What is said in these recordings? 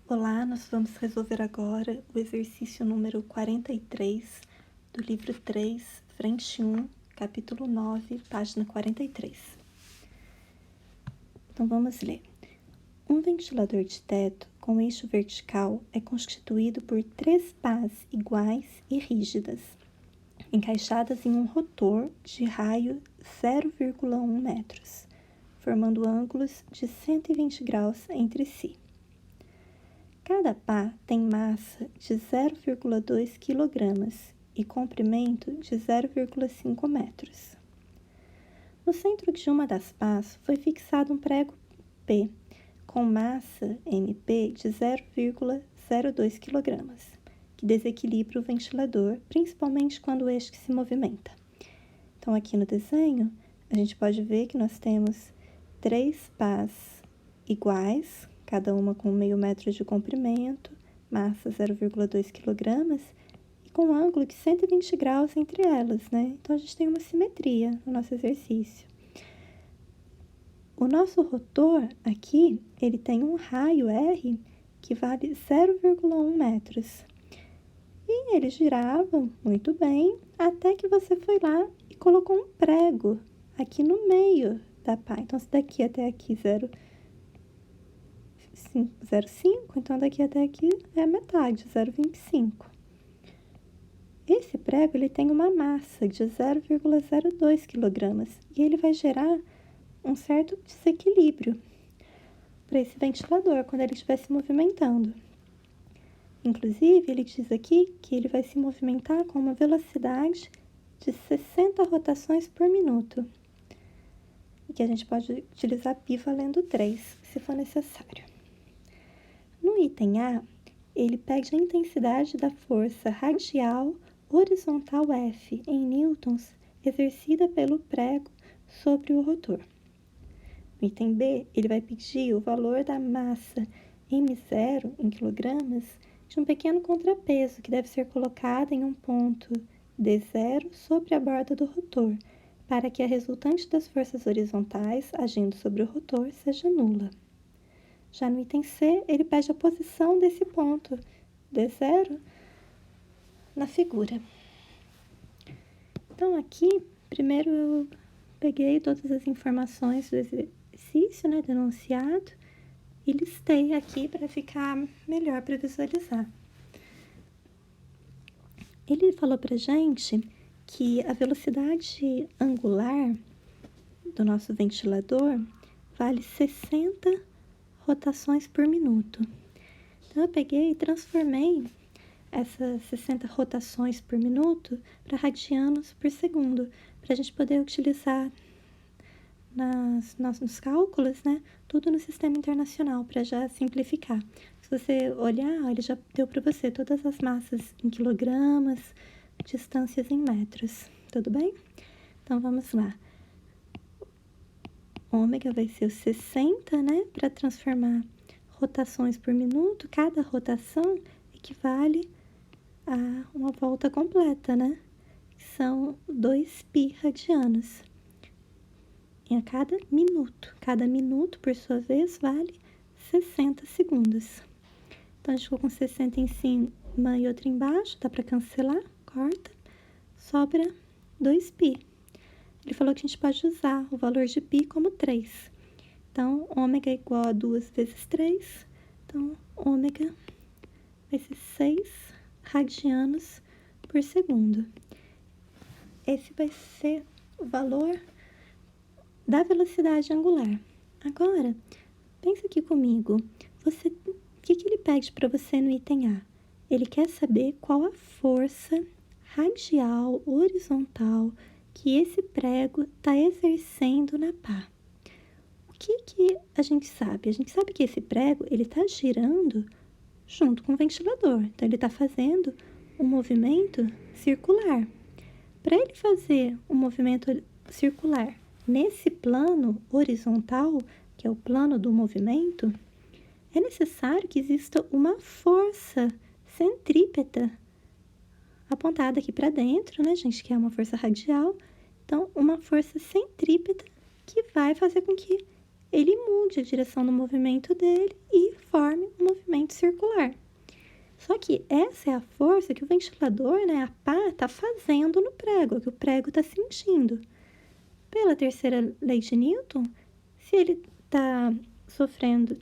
Olá, nós vamos resolver agora o exercício número 43 do livro 3, frente 1, capítulo 9, página 43. Então vamos ler. Um ventilador de teto com eixo vertical é constituído por 3 pás iguais e rígidas, encaixadas em um rotor de raio 0,1 metros, formando ângulos de 120 graus entre si. Cada pá tem massa de 0,2 kg e comprimento de 0,5 metros. No centro de uma das pás foi fixado um prego P com massa MP de 0,02 kg, que desequilibra o ventilador, principalmente quando este se movimenta. Então, aqui no desenho, a gente pode ver que nós temos 3 pás iguais, cada uma com meio metro de comprimento, massa 0,2 kg e com ângulo de 120 graus entre elas, né? Então, a gente tem uma simetria no nosso exercício. O nosso rotor aqui, ele tem um raio R que vale 0,1 metros. E ele girava muito bem até que você foi lá e colocou um prego aqui no meio da pá. Então, se daqui até aqui 0,5, então daqui até aqui é a metade, 0,25. Esse prego ele tem uma massa de 0,02 kg e ele vai gerar um certo desequilíbrio para esse ventilador quando ele estiver se movimentando. Inclusive, ele diz aqui que ele vai se movimentar com uma velocidade de 60 rotações por minuto e que a gente pode utilizar π valendo 3, se for necessário. No item A, ele pede a intensidade da força radial horizontal F em newtons exercida pelo prego sobre o rotor. No item B, ele vai pedir o valor da massa M0 em quilogramas de um pequeno contrapeso que deve ser colocado em um ponto D0 sobre a borda do rotor, para que a resultante das forças horizontais agindo sobre o rotor seja nula. Já no item C, ele pede a posição desse ponto D0 na figura. Então, aqui, primeiro eu peguei todas as informações do exercício, né, denunciado, e listei aqui para ficar melhor para visualizar. Ele falou para gente que a velocidade angular do nosso ventilador vale 60 rotações por minuto. Então, eu peguei e transformei essas 60 rotações por minuto para radianos por segundo, para a gente poder utilizar nos cálculos, né, tudo no sistema internacional, para já simplificar. Se você olhar, ele já deu para você todas as massas em quilogramas, distâncias em metros, tudo bem? Então, vamos lá. Ômega vai ser os 60, né, para transformar rotações por minuto. Cada rotação equivale a uma volta completa, né? São 2π radianos em cada minuto. Cada minuto, por sua vez, vale 60 segundos. Então, a gente ficou com 60 em cima e outra embaixo, dá para cancelar, corta, sobra 2π. Ele falou que a gente pode usar o valor de π como 3. Então, ômega é igual a 2 vezes 3. Então, ômega vai ser 6 radianos por segundo. Esse vai ser o valor da velocidade angular. Agora, pensa aqui comigo. O que ele pede para você no item A? Ele quer saber qual a força radial horizontal que esse prego está exercendo na pá. O que a gente sabe? A gente sabe que esse prego ele está girando junto com o ventilador. Então, ele está fazendo um movimento circular. Para ele fazer um movimento circular nesse plano horizontal, que é o plano do movimento, é necessário que exista uma força centrípeta apontada aqui para dentro, né, gente, que é uma força radial. Então, uma força centrípeta que vai fazer com que ele mude a direção do movimento dele e forme um movimento circular. que essa é a força que o ventilador, né, a pá, está fazendo no prego, que o prego está sentindo. Pela terceira lei de Newton, se ele está sofrendo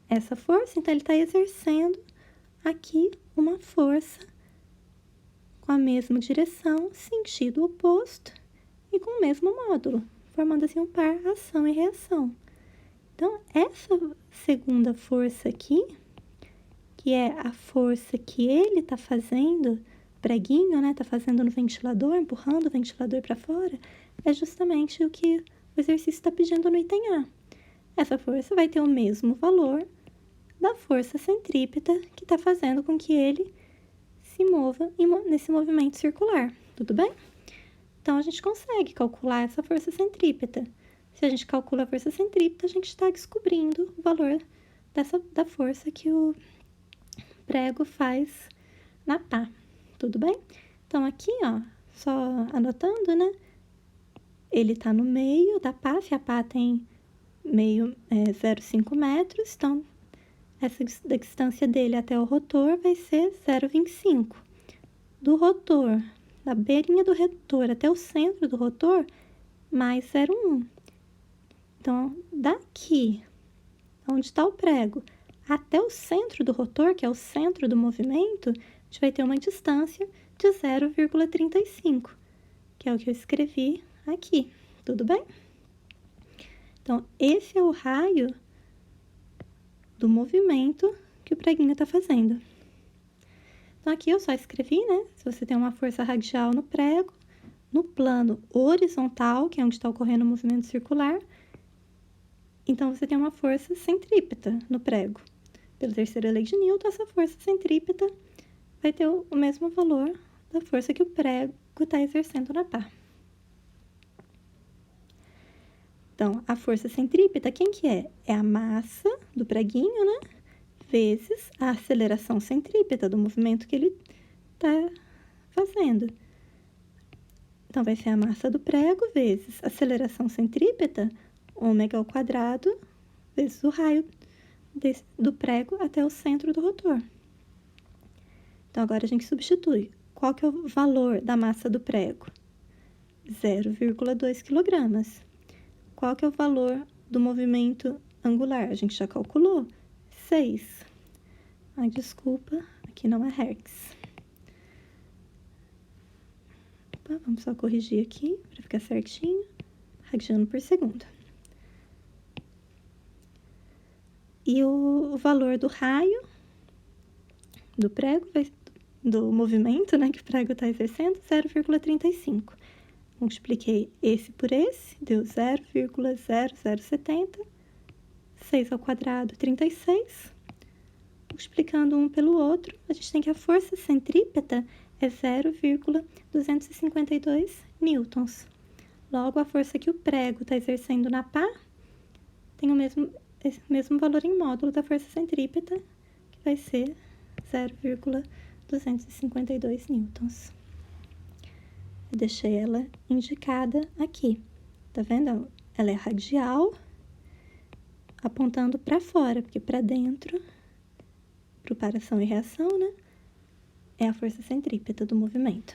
essa força, então ele está exercendo aqui uma força com a mesma direção, sentido oposto e com o mesmo módulo, formando assim um par ação e reação. Então, essa segunda força aqui, que é a força que ele está fazendo, preguinho, né, está fazendo no ventilador, empurrando o ventilador para fora, é justamente o que o exercício está pedindo no item A. Essa força vai ter o mesmo valor da força centrípeta que está fazendo com que ele se mova nesse movimento circular, tudo bem? Então, a gente consegue calcular essa força centrípeta. Se a gente calcula a força centrípeta, a gente está descobrindo o valor da força que o prego faz na pá, tudo bem? Então, aqui, ó, só anotando, né? Ele está no meio da pá, se a pá tem meio 0,5 metros, então essa distância dele até o rotor vai ser 0,25. Do rotor, da beirinha do rotor até o centro do rotor, mais 0,1. Então, daqui, onde está o prego, até o centro do rotor, que é o centro do movimento, a gente vai ter uma distância de 0,35, que é o que eu escrevi aqui, tudo bem? Então, esse é o raio do movimento que o preguinho está fazendo. Então, aqui eu só escrevi, né? Se você tem uma força radial no prego, no plano horizontal, que é onde está ocorrendo o movimento circular, então você tem uma força centrípeta no prego. Pela terceira lei de Newton, essa força centrípeta vai ter o mesmo valor da força que o prego está exercendo na pá. Então, a força centrípeta, quem que é? É a massa do preguinho, né? Vezes a aceleração centrípeta do movimento que ele está fazendo. Então, vai ser a massa do prego vezes a aceleração centrípeta, ômega ao quadrado, vezes o raio do prego até o centro do rotor. Então, agora a gente substitui. Qual que é o valor da massa do prego? 0,2 kg. Qual que é o valor do movimento angular? A gente já calculou. 6. Ai, desculpa, aqui não é Hertz. Opa, vamos só corrigir aqui para ficar certinho. Radiano por segundo. E o valor do raio do prego, do movimento, né, que o prego está exercendo, 0,35. Multipliquei esse por esse, deu 0,0070. 6 ao quadrado, 36. Multiplicando um pelo outro, a gente tem que a força centrípeta é 0,252 newtons. Logo, a força que o prego está exercendo na pá tem o mesmo valor em módulo da força centrípeta, que vai ser 0,252 newtons. Eu deixei ela indicada aqui. Tá vendo? Ela é radial, apontando para fora, porque para dentro, para o par ação e reação, né? É a força centrípeta do movimento.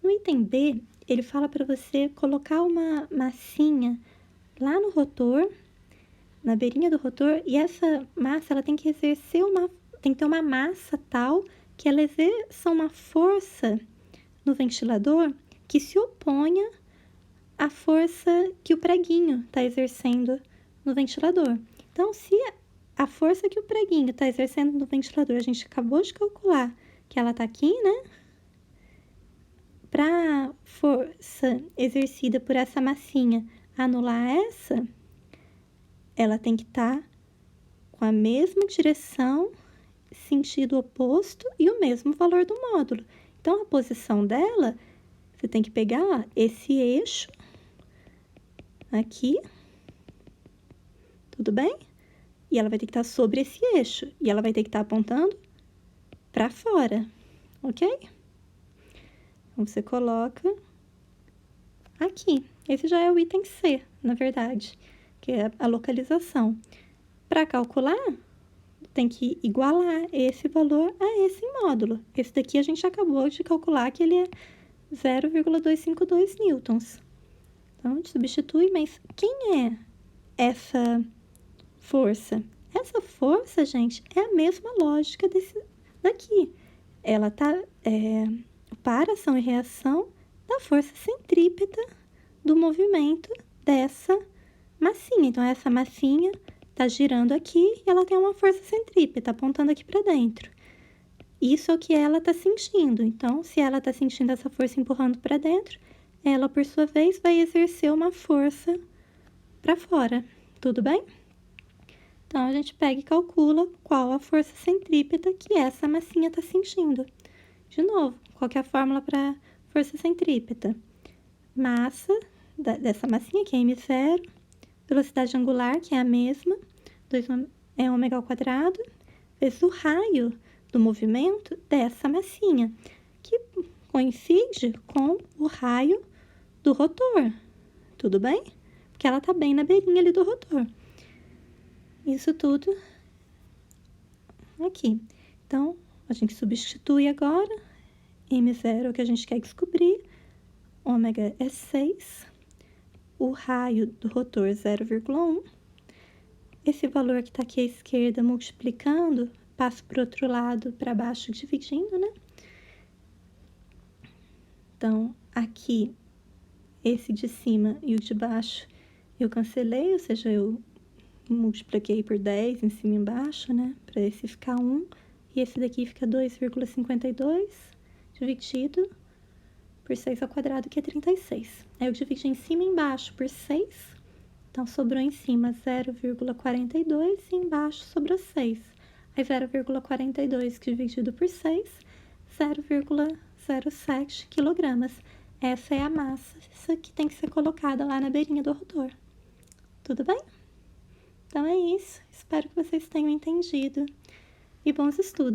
No item B, ele fala para você colocar uma massinha lá no rotor, na beirinha do rotor, e essa massa ela tem que exercer tem que ter uma massa tal que ela exerça uma força no ventilador que se oponha à força que o preguinho está exercendo no ventilador. Então, se a força que o preguinho está exercendo no ventilador, a gente acabou de calcular que ela está aqui, né? Para a força exercida por essa massinha anular essa, ela tem que estar com a mesma direção, sentido oposto e o mesmo valor do módulo. Então, a posição dela, você tem que pegar esse eixo aqui, tudo bem? E ela vai ter que estar sobre esse eixo, e ela vai ter que estar apontando para fora, ok? Então, você coloca aqui. Esse já é o item C, na verdade, que é a localização. Para calcular, tem que igualar esse valor a esse módulo. Esse daqui a gente acabou de calcular que ele é 0,252 newtons. Então, a gente substitui, mas quem é essa força? Essa força, gente, é a mesma lógica daqui. Ela tá para ação e reação da força centrípeta do movimento dessa massinha. Então, essa massinha tá girando aqui e ela tem uma força centrípeta apontando aqui para dentro. Isso é o que ela tá sentindo. Então, se ela tá sentindo essa força empurrando para dentro, ela, por sua vez, vai exercer uma força para fora. Tudo bem? Então, a gente pega e calcula qual a força centrípeta que essa massinha está sentindo. De novo, qual que é a fórmula para força centrípeta? Massa dessa massinha, que é m0, velocidade angular, que é a mesma, 2 é ômega ao quadrado, vezes o raio do movimento dessa massinha, que coincide com o raio do rotor. Tudo bem? Porque ela está bem na beirinha ali do rotor. Isso tudo aqui. Então, a gente substitui agora. M0 é o que a gente quer descobrir. Ômega é 6. O raio do rotor 0,1. Esse valor que está aqui à esquerda multiplicando, passa para o outro lado, para baixo, dividindo, né? Então, aqui, esse de cima e o de baixo eu cancelei, ou seja, eu multipliquei por 10 em cima e embaixo, né? Para esse ficar 1. E esse daqui fica 2,52 dividido por 6 ao quadrado, que é 36. Aí eu dividi em cima e embaixo por 6. Então, sobrou em cima 0,42 e embaixo sobrou 6. Aí 0,42 dividido por 6, 0,07 quilogramas. Essa é a massa que tem que ser colocada lá na beirinha do rotor. Tudo bem? Então é isso. Espero que vocês tenham entendido. E bons estudos!